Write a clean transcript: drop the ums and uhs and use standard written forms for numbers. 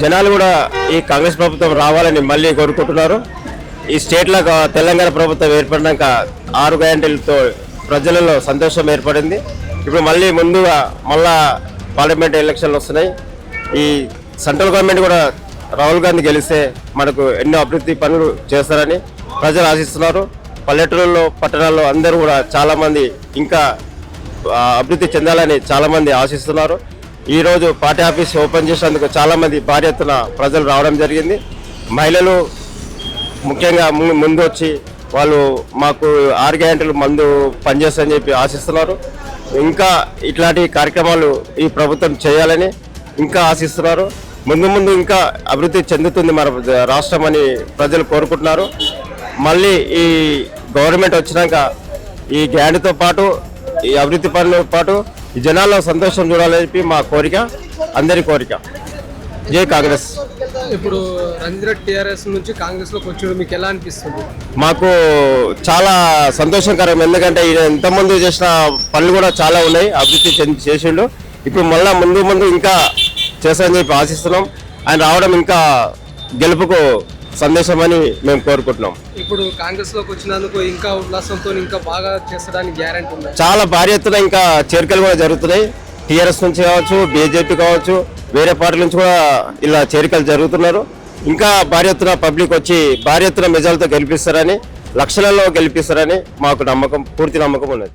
జనాలు కూడా ఈ కాంగ్రెస్ ప్రభుత్వం రావాలని మళ్ళీ కోరుకుంటున్నారు. ఈ స్టేట్లో తెలంగాణ ప్రభుత్వం ఏర్పడినాక 6 గ్యారెంటీలతో ప్రజలలో సంతోషం ఏర్పడింది. ఇప్పుడు మళ్ళా పార్లమెంట్ ఎలక్షన్లు వస్తున్నాయి. ఈ సెంట్రల్ గవర్నమెంట్ కూడా రాహుల్ గాంధీ గెలిస్తే మనకు ఎన్నో అభివృద్ధి పనులు చేస్తారని ప్రజలు ఆశిస్తున్నారు. పల్లెటూరుల్లో పట్టణాల్లో అందరూ కూడా చాలామంది ఇంకా అభివృద్ధి చెందాలని చాలామంది ఆశిస్తున్నారు. ఈరోజు పార్టీ ఆఫీస్ ఓపెన్ చేసేందుకు చాలామంది భారీ ఎత్తున ప్రజలు రావడం జరిగింది. మహిళలు ముఖ్యంగా ముందు వచ్చి వాళ్ళు మాకు 6 గ్యారెంటీలు మందు పనిచేస్తారని చెప్పి ఆశిస్తున్నారు. ఇంకా ఇట్లాంటి కార్యక్రమాలు ఈ ప్రభుత్వం చేయాలని ఇంకా ఆశిస్తున్నారు. ముందు ఇంకా అభివృద్ధి చెందుతుంది మన రాష్ట్రం అని ప్రజలు కోరుకుంటున్నారు. మళ్ళీ ఈ గవర్నమెంట్ వచ్చినాక ఈ గ్యారెంటీతో పాటు ఈ అభివృద్ధి పనులతో పాటు ఈ జనాల్లో సంతోషం చూడాలని చెప్పి మా కోరిక, అందరి కోరిక. జై కాంగ్రెస్. ఇప్పుడు రంజిరెడ్డి టీఆర్ఎస్ నుంచి కాంగ్రెస్లోకి వచ్చాడు, మీకు ఎలా అనిపిస్తుంది? మాకు చాలా సంతోషకరం. ఎందుకంటే ఈయన ఇంతకుముందు చేసిన పనులు కూడా చాలా ఉన్నాయి, అభివృద్ధి చేసిండు. ఇప్పుడు మళ్ళీ ముందు ఇంకా చేస్తారని చెప్పి ఆశిస్తున్నాం. ఆయన రావడం ఇంకా గెలుపుకు సందేశం అని మేము కోరుకుంటున్నాం. ఇప్పుడు కాంగ్రెస్లోకి వచ్చినందుకు ఇంకా ఉల్లాసంతో ఇంకా బాగా చేసడానికి గ్యారెంటీ ఉంది. చాలా భారీ ఎత్తున ఇంకా చేరికలు కూడా జరుగుతున్నాయి. టీఆర్ఎస్ నుంచి కావచ్చు, బీజేపీ కావచ్చు, వేరే పార్టీల నుంచి కూడా ఇలా చేరికలు జరుగుతున్నారు. ఇంకా భారీ ఎత్తున పబ్లిక్ వచ్చి భారీ ఎత్తున మెజార్టీతో గెలిపిస్తారని, లక్షలలో గెలిపిస్తారని మాకు పూర్తి నమ్మకం ఉన్నది.